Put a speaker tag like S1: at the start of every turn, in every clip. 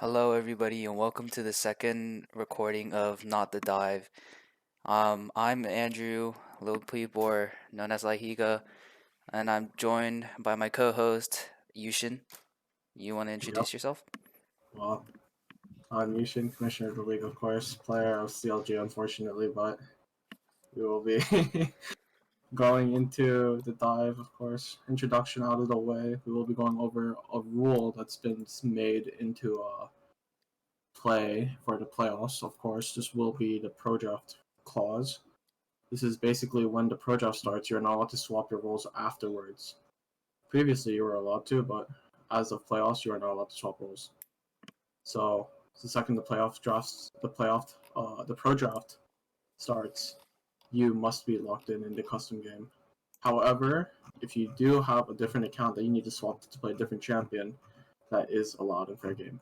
S1: Hello, everybody, and welcome to the second recording of Not the Dive. I'm Andrew, Lil Peep, or known as Lahiga, and I'm joined by my co-host Yushin. You want to
S2: Yep.
S1: introduce yourself?
S2: Well, I'm yushin, Commissioner of the League, of course, player of CLG, unfortunately, but we will be going into the dive, of course. Introduction out of the way. We will be going over a rule that's been made into a play for the playoffs, of course. This will be the pro draft clause. This is basically when the pro draft starts, you're not allowed to swap your roles afterwards. Previously, you were allowed to, but as of playoffs, you are not allowed to swap roles. So the second the pro draft starts, you must be locked in the custom game. However, if you do have a different account that you need to swap to play a different champion, that is allowed in fair game.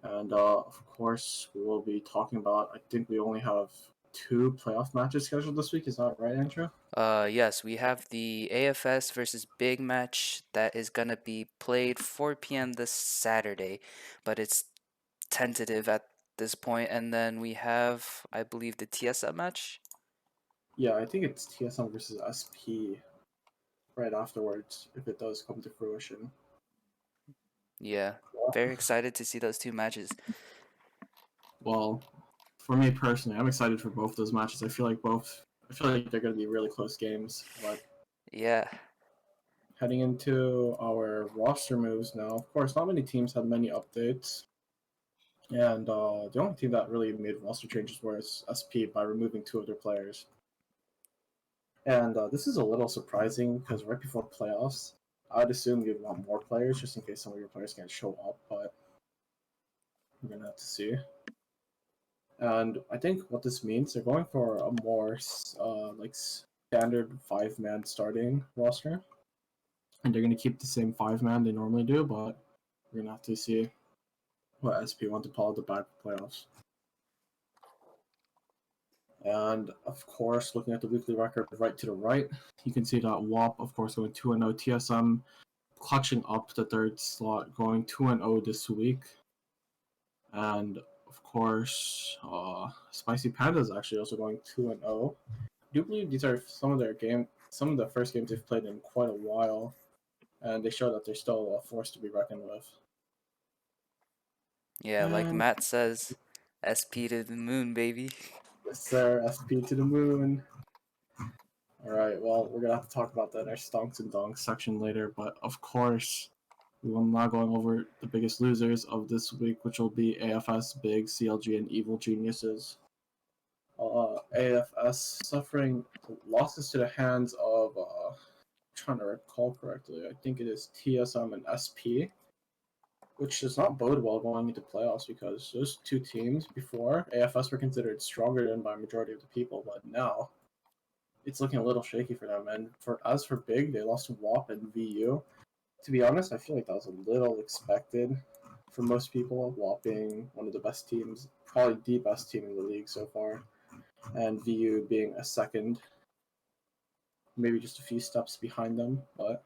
S2: And of course, we will be talking about. I think we only have 2 playoff matches scheduled this week. Is that right, Andrew?
S1: Yes, we have the AFS versus Big match that is gonna be played 4 p.m. this Saturday, but it's tentative at this point. And then we have, I believe, the TSM match.
S2: Yeah, I think it's TSM versus SP right afterwards if it does come to fruition.
S1: Yeah, very excited to see those two matches.
S2: Well, for me personally, I'm excited for both those matches. I feel like they're going to be really close games. But
S1: Yeah.
S2: heading into our roster moves now, of course, not many teams had many updates, and the only team that really made roster changes was SP by removing 2 of their players. And this is a little surprising because right before playoffs, I'd assume you'd want more players just in case some of your players can't show up, but we're gonna have to see. And I think what this means, they're going for a more standard 5-man starting roster, and they're going to keep the same 5-man they normally do, but we're going to have to see what SP want to pull out the back playoffs. And of course, looking at the weekly record right to the right, you can see that WAP, of course, going 2-0, TSM clutching up the third slot, going 2-0 this week. And of course, Spicy Panda is actually also going 2-0. I do believe these are some of the first games they've played in quite a while, and they show that they're still a force to be reckoned with.
S1: Yeah, like
S2: And
S1: Matt says, SP to the moon, baby.
S2: yes, sir, SP to the moon. All right, well, we're gonna have to talk about that in our stonks and donks section later, but of course, we will not going over the biggest losers of this week, which will be AFS, Big, CLG, and Evil Geniuses. AFS suffering losses to the hands of, trying to recall correctly, I think it is TSM and SP, which does not bode well going into playoffs because those 2 teams before AFS were considered stronger than by a majority of the people, but now it's looking a little shaky for them. And as for Big, they lost to WAP and VU. To be honest, I feel like that was a little expected for most people. WAP being one of the best teams, probably the best team in the league so far, and VU being a second, maybe just a few steps behind them. But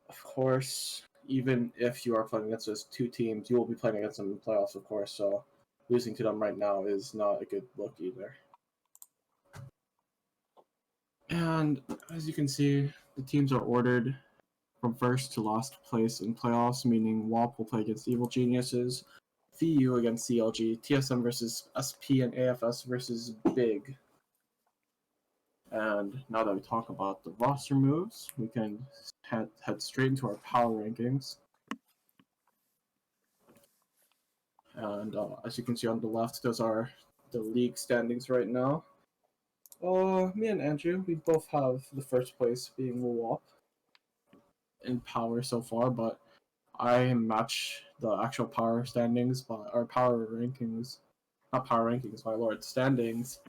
S2: of course, even if you are playing against those 2 teams, you will be playing against them in the playoffs, of course. So losing to them right now is not a good look either. And as you can see, the teams are ordered from first to last place in playoffs, meaning WAP will play against Evil Geniuses, VU against CLG, TSM versus SP, and AFS versus Big. And now that we talk about the roster moves, we can head straight into our power rankings. And as you can see on the left, those are the league standings right now. Me and Andrew, we both have the first place being WAP in power so far, but I match the actual power standings by our power rankings, not power rankings, my lord, standings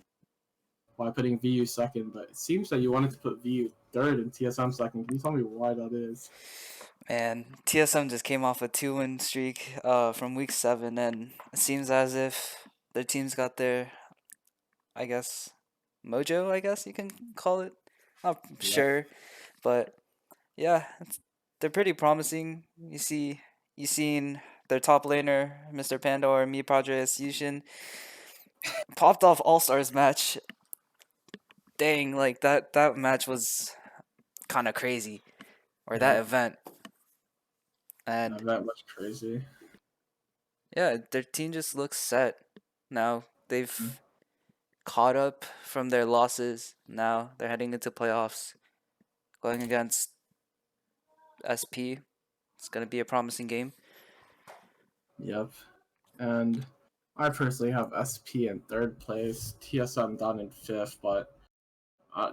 S2: by putting VU second. But it seems that you wanted to put VU third and TSM second. Can you tell me why that is?
S1: And TSM just came off a 2-win streak from week 7, and it seems as if their team's got their, I guess, mojo, I guess you can call it. Not
S2: Yep.
S1: sure, but yeah, they're pretty promising. You see You seen their top laner, Mr. Panda or Mi Padres Yushin, popped off All Stars match. Dang, like that match was kind of crazy, or
S2: Yeah,
S1: that event. And
S2: yeah, that was crazy.
S1: yeah, their team just looks set now.
S2: Mm.
S1: They've caught up from their losses. Now they're heading into playoffs, going against SP. It's gonna be a promising game.
S2: Yep. And I personally have SP in third place, TSM down in fifth, but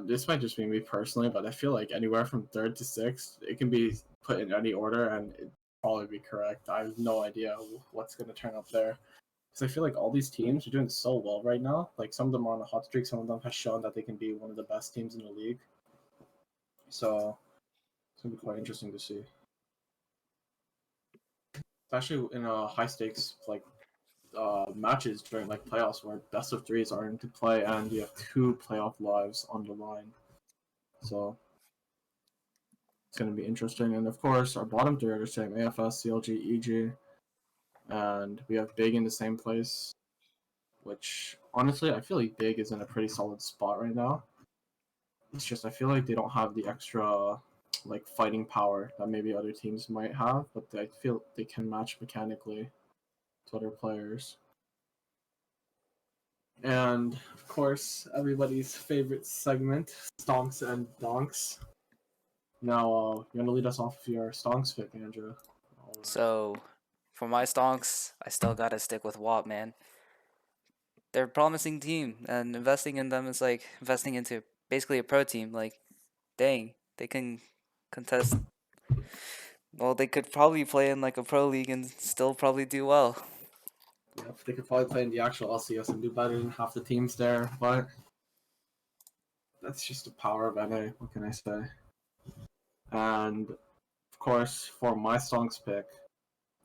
S2: this might just be me personally, but I feel like anywhere from third to sixth, it can be put in any order and it'd probably be correct. I have no idea what's going to turn up there. Because I feel like all these teams are doing so well right now. Like some of them are on a hot streak, some of them have shown that they can be one of the best teams in the league. So it's going to be quite interesting to see. Especially in a high stakes like matches during like playoffs where best of threes are into play and you have two playoff lives on the line. So it's going to be interesting. And of course, our bottom three are the same: AFS, CLG, EG, and we have Big in the same place. Which honestly, I feel like Big is in a pretty solid spot right now. It's just I feel like they don't have the extra like fighting power that maybe other teams might have, but I feel they can match mechanically to other players. And of course, everybody's favorite segment, stonks and donks. Now, you want to lead us off with your stonks pick, Andrew? All right.
S1: So for my stonks, I still gotta stick with WAP, man. They're a promising team, and investing in them is like investing into basically a pro team. Like, dang, they can contest. Well, they could probably play in like a pro league and still probably do well.
S2: Yep, they could probably play in the actual LCS and do better than half the teams there, but that's just the power of NA. What can I say? And of course, for my songs pick,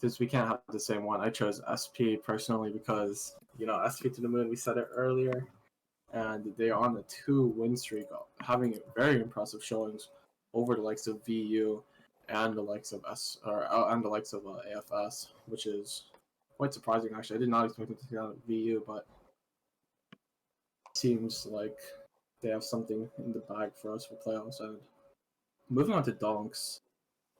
S2: since we can't have the same one, I chose SP personally because SP to the moon. We said it earlier, and they're on a 2-win streak, having very impressive showings over the likes of VU and the likes of and the likes of AFS, which is quite surprising. Actually, I did not expect them to get out of VU, but seems like they have something in the bag for us for playoffs. And moving on to donks,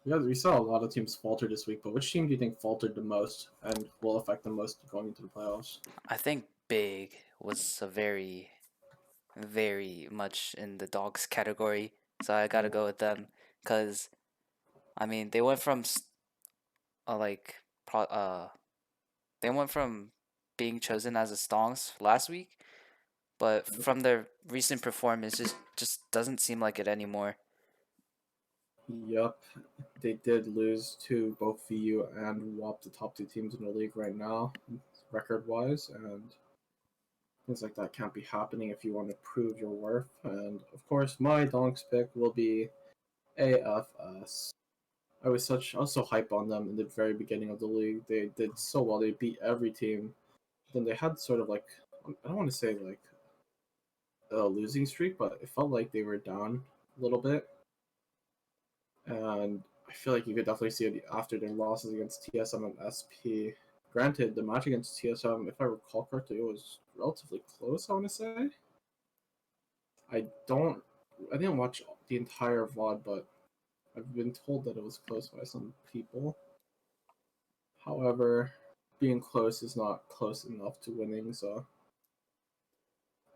S2: we saw a lot of teams falter this week, but which team do you think faltered the most and will affect the most going into the playoffs?
S1: I think Big was a very much in the dogs category, so I gotta go with them. Cause I mean, they went from like they went from being chosen as a stonks last week, but from their recent performance, just doesn't seem like it anymore.
S2: Yup, they did lose to both VU and WAP, the top two teams in the league right now, record wise, and things like that can't be happening if you want to prove your worth. And of course, my donks pick will be AFS. I was so hype on them in the very beginning of the league. They did so well. They beat every team. Then they had sort of like, I don't want to say like a losing streak, but it felt like they were down a little bit. And I feel like you could definitely see it after their losses against TSM and SP. Granted, the match against TSM, if I recall correctly, it was relatively close. I want to say. I don't. I didn't watch the entire VOD, but I've been told that it was close by some people. However, being close is not close enough to winning, so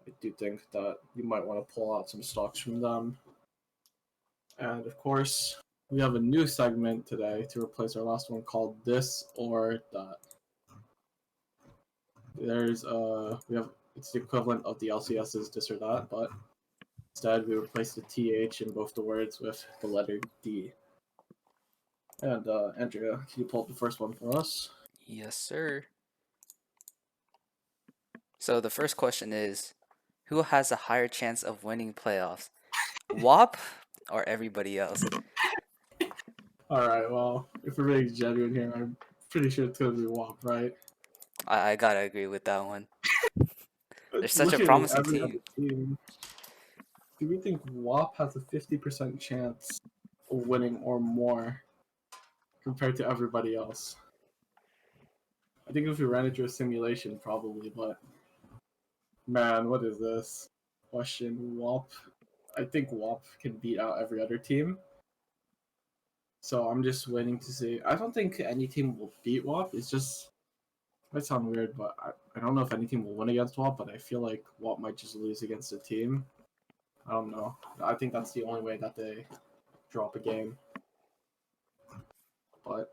S2: I do think that you might want to pull out some stocks from them. And of course, we have a new segment today to replace our last one called This or That. We have it's the equivalent of the LCS's This or That, but instead we replace the TH in both the words with the letter D. And Andrea, can you pull up the first one for us?
S1: Yes, sir. So the first question is, who has a higher chance of winning playoffs? WAP or everybody else?
S2: All right, well, if we're being genuine here, I'm pretty sure it's gonna be WAP, right?
S1: I gotta agree with that one. They're
S2: But
S1: such a
S2: looking at
S1: promising
S2: every other
S1: team.
S2: team, do we think WAP has a 50% chance of winning or more? compared to everybody else. I think if we ran into a simulation, probably, but man, what is this? Question WAP. I think WAP can beat out every other team. So I'm just waiting to see. I don't think any team will beat WAP. It's just it might sound weird, but I don't know if any team will win against WAP, but I feel like WAP might just lose against a team. I don't know. I think that's the only way that they drop a game. But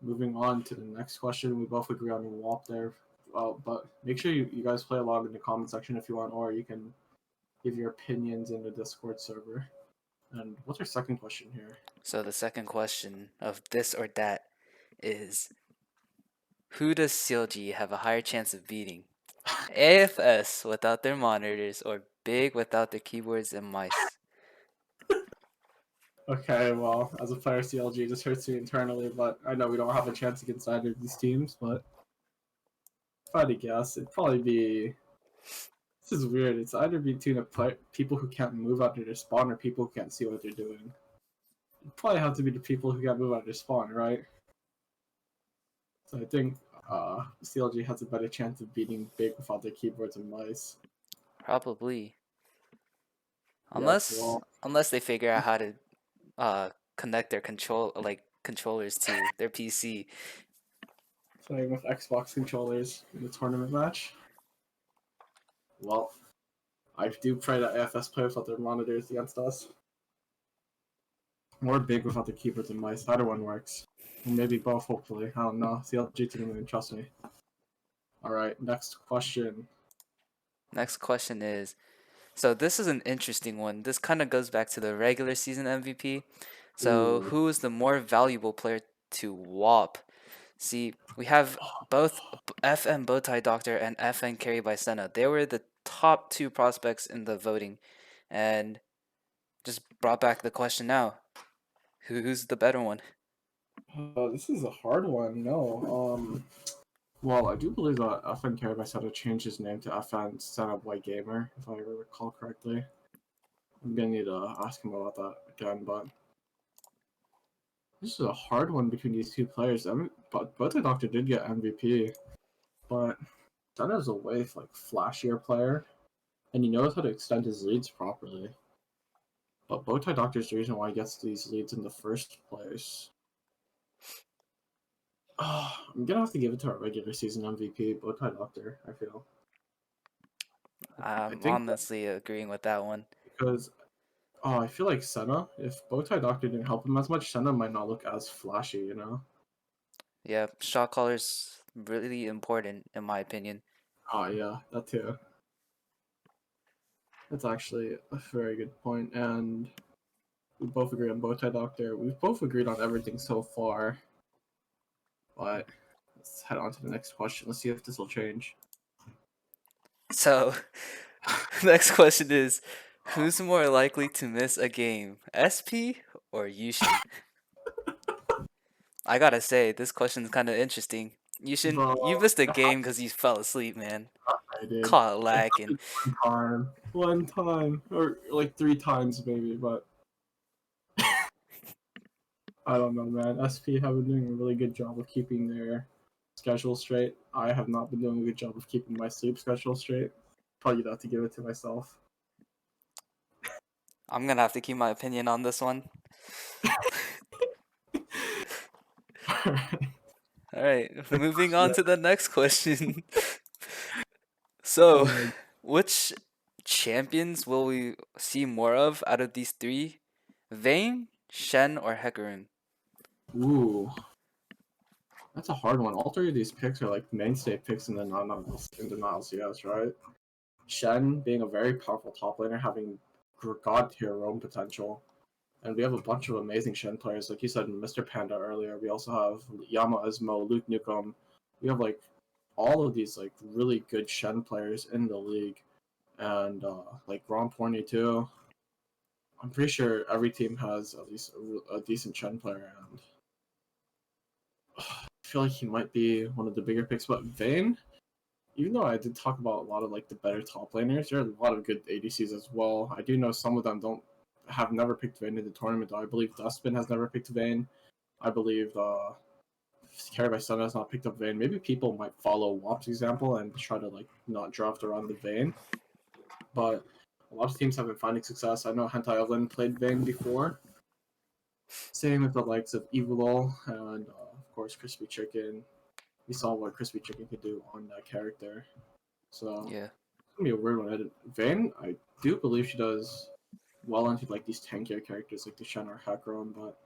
S2: moving on to the next question, we both agree on WAP there. But make sure you guys play along in the comment section if you want, or you can give your opinions in the Discord server. And what's our second question here?
S1: So the second question of this or that is, who does CLG have a higher chance of beating? AFS without their monitors or Big without their keyboards and mice?
S2: Okay, well, as a player, CLG just hurts me internally, but I know we don't have a chance against either of these teams, but if I had to guess, it'd probably be. This is weird. It's either between people who can't move out of their spawn or people who can't see what they're doing. It'd probably have to be the people who can't move out of their spawn, right? So I think CLG has a better chance of beating Big without their keyboards and mice.
S1: Probably.
S2: Yep,
S1: Unless
S2: well,
S1: unless they figure out how to connect their controllers to their PC.
S2: playing with Xbox controllers in the tournament match. Well, I do pray that AFS play without their monitors against us. Or Big without the keyboards and mice. Either one works. Or maybe both, hopefully. I don't know. CLG team, trust me. Alright, next question.
S1: Next question is, so this is an interesting one. This kind of goes back to the regular season MVP. So
S2: Ooh.
S1: who is the more valuable player to WAP? See, we have both FN Bowtie Doctor and FN Carry by Senna. They were the top two prospects in the voting, and just brought back the question now: who's the better one?
S2: This is a hard one. No. Well, I do believe that FN Caribou had to change his name to FN Stand-Up White Gamer, if I recall correctly. I'm gonna need to ask him about that again, but this is a hard one between these two players. But both the Doctor did get MVP, but Senna's a way like flashier player, and he knows how to extend his leads properly. But Bowtie Doctor's the reason why he gets these leads in the first place. I'm gonna have to give it to our regular season MVP, Bowtie Doctor. I feel. I
S1: I'm
S2: think
S1: honestly agreeing with that one.
S2: because I feel like Senna. If Bowtie Doctor didn't help him as much, Senna might not look as flashy. You know.
S1: Yeah, shot caller's really important in my opinion.
S2: Oh yeah, that too. That's actually a very good point, and we both agree on Bowtie Doctor. We've both agreed on everything so far, but let's head on to the next question. Let's see if this will change.
S1: So, next question is, who's more likely to miss a game, SP or Yushin? I gotta say, this question's kind of interesting. Yushin,
S2: Bro,
S1: you missed a game because you fell asleep, man.
S2: I did.
S1: Caught
S2: It
S1: lacking.
S2: happened one time, or like 3 times maybe, but I don't know, man. SP have been doing a really good job of keeping their schedule straight. I have not been doing a good job of keeping my sleep schedule straight. Probably have to give it to myself.
S1: I'm gonna have to keep my opinion on this one. Alright, moving on to the next question. So,
S2: Oh my.
S1: which champions will we see more of out of these three? Vayne, Shen, or Hecarim?
S2: Ooh, that's a hard one. All three of these picks are like mainstay picks in the non-LCS, right? Shen being a very powerful top laner, having god tier roam potential. And we have a bunch of amazing Shen players. Like you said, Mr. Panda earlier. We also have Yama Ismo, Luke Nukem. We have like all of these like really good Shen players in the league. And like Ron Porney too. I'm pretty sure every team has at least a decent Shen player, and I feel like he might be one of the bigger picks. But Vayne, even though I did talk about a lot of like the better top laners, there are a lot of good ADCs as well. I do know some of them don't have never picked Vayne in the tournament. Though. I believe Dustbin has never picked Vayne. I believe Carried by Sun has not picked up Vayne. Maybe people might follow Wop's example and try to like not draft around the Vayne. But a lot of teams have been finding success. I know Hentai played Vayne before. Same with the likes of Evil and of course Crispy Chicken. We saw what Crispy Chicken could do on that character. So
S1: Yeah.
S2: it's gonna be a weird one. Vayne, I do believe she does well into like these tankier characters like the Shen or Hakron, but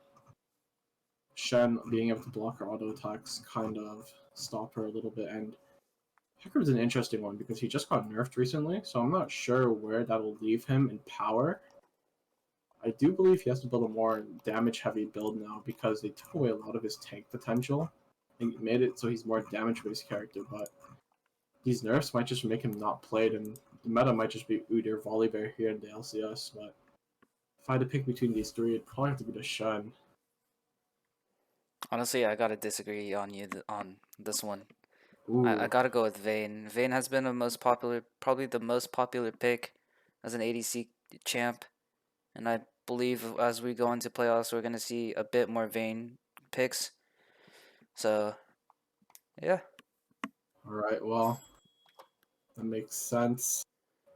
S2: Shen being able to block her auto attacks kind of stop her a little bit. And Hacker's an interesting one because he just got nerfed recently, so I'm not sure where that'll leave him in power. I do believe he has to build a more damage heavy build now because they took away a lot of his tank potential and made it so he's more damage based character, but these nerfs might just make him not played and the meta might just be Udyr Volibear here in the LCS, but if I had to pick between these three, it'd probably have to be the Shen.
S1: Honestly, I gotta disagree on you on this one. I
S2: Ooh,
S1: gotta go with Vayne. Vayne has been probably the most popular pick as an ADC champ, and I believe as we go into playoffs, we're gonna see a bit more Vayne picks. So, yeah.
S2: alright, well, that makes sense.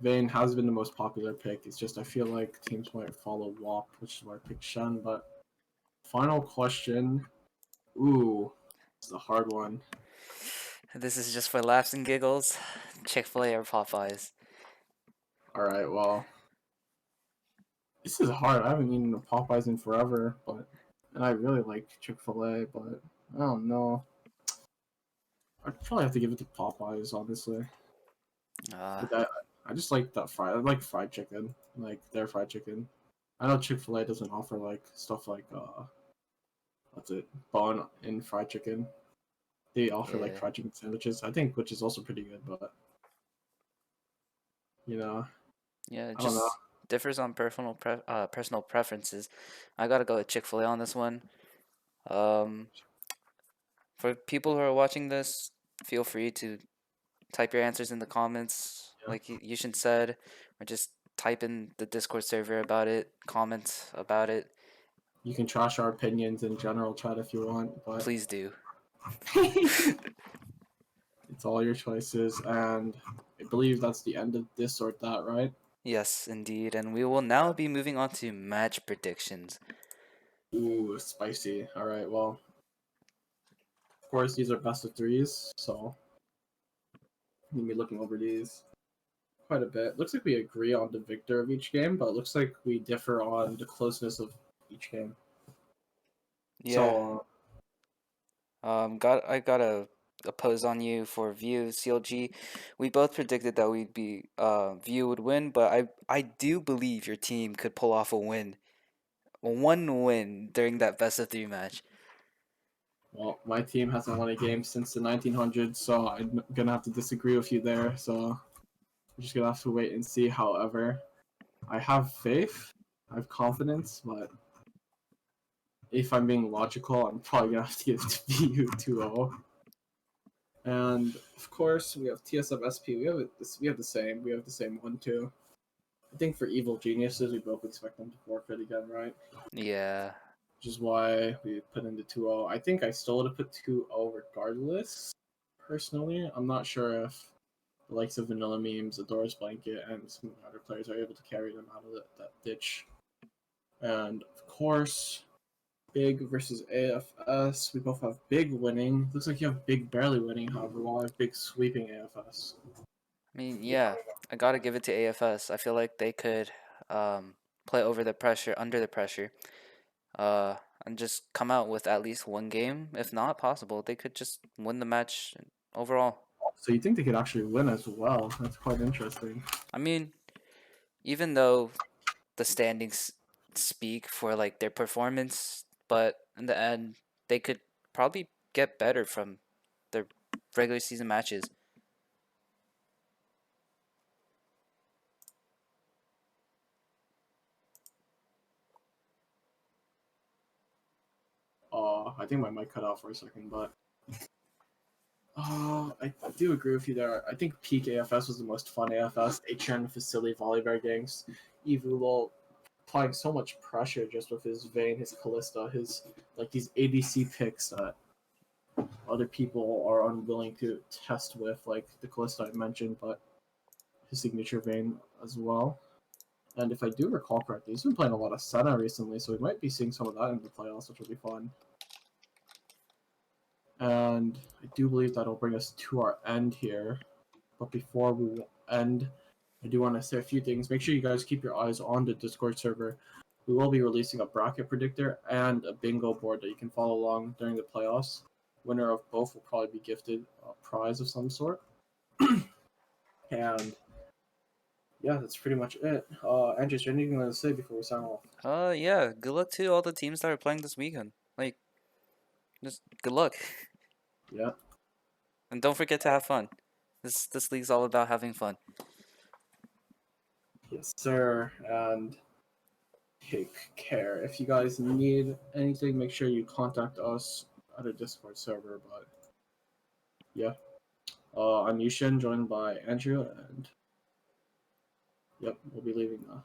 S2: Vayne has been the most popular pick. It's just I feel like teams might follow WAP, which is why I picked Shen. But final question. Ooh, it's a hard one.
S1: This is just for laughs and giggles. Chick-fil-A or Popeyes?
S2: All right, well, this is hard. I haven't eaten a Popeyes in forever, and I really like Chick-Fil-A, but I don't know. I'd probably have to give it to Popeyes, honestly.
S1: Uh,
S2: Like I just like that fried. I like fried chicken, like their fried chicken. I know Chick-Fil-A doesn't offer like stuff like what's it, bone in fried chicken. They offer like
S1: yeah.
S2: fried chicken sandwiches, I think, which is also pretty good. But you know,
S1: Yeah, it
S2: I don't know.
S1: just differs on personal preferences. I gotta go with Chick-fil-A on this one. Um, for people who are watching this, feel free to type your answers in the comments,
S2: Yeah,
S1: like Yushin said, or just type in the Discord server about it, comment about it.
S2: you can trash our opinions in general chat if you want, but
S1: Please do.
S2: it's all your choices. And I believe that's the end of this or that, right?
S1: Yes, indeed. And we will now be moving on to match predictions.
S2: Ooh, spicy. All right, well, of course these are best of threes, so I'm gonna be looking over these quite a bit. Looks like we agree on the victor of each game, but it looks like we differ on the closeness of each game.
S1: Yeah.
S2: So,
S1: I got a pose on you for View CLG. We both predicted that we'd be View would win, but I do believe your team could pull off a win, one win during that best of three match.
S2: well, my team hasn't won a game since the 1900s, so I'm gonna have to disagree with you there. So, we're just gonna have to wait and see. However, I have faith, I have confidence, but if I'm being logical, I'm probably gonna have to give it to VU 2-0. And of course, we have TSM SP. We have the same. We have the same one too. I think for Evil Geniuses, we both expect them to forfeit again, right?
S1: Yeah.
S2: Which is why we put in the 2-0. I think I still would have put 2-0 regardless. Personally, I'm not sure if the likes of Vanilla Memes, Adora's Blanket, and some other players are able to carry them out of that ditch. And of course, Big versus AFS. We both have Big winning. Looks like you have Big barely winning, however, while I have Big sweeping AFS.
S1: I mean, yeah, I gotta give it to AFS. I feel like they could um, play over the pressure, under the pressure, uh, and just come out with at least one game. If not possible, they could just win the match overall.
S2: So you think they could actually win as well? That's quite interesting.
S1: I mean, even though the standings speak for like their performance, but in the end, they could probably get better from their regular season matches.
S2: I think my mic cut out for a second, but I do agree with you there. I think peak AFS was the most fun AFS. HN Facility Volibear gangs. Evil applying so much pressure just with his Vayne, his Callista, his like these ABC picks that other people are unwilling to test with, like the Callista I mentioned, but his signature Vayne as well. And if I do recall correctly, he's been playing a lot of Senna recently, so we might be seeing some of that in the playoffs, which will be fun. And I do believe that'll bring us to our end here. But before we end, I do want to say a few things. Make sure you guys keep your eyes on the Discord server. We will be releasing a bracket predictor and a bingo board that you can follow along during the playoffs. Winner of both will probably be gifted a prize of some sort. And yeah, that's pretty much it. Andrew, is there anything you want to say before we sign off?
S1: Yeah. Good luck to all the teams that are playing this weekend. Like, just good luck,
S2: Yeah.
S1: and don't forget to have fun. This league's all about having fun.
S2: Yes, sir. And take care. If you guys need anything, make sure you contact us at a Discord server. But yeah, I'm Yushin, joined by Andrew, and yep, we'll be leaving now.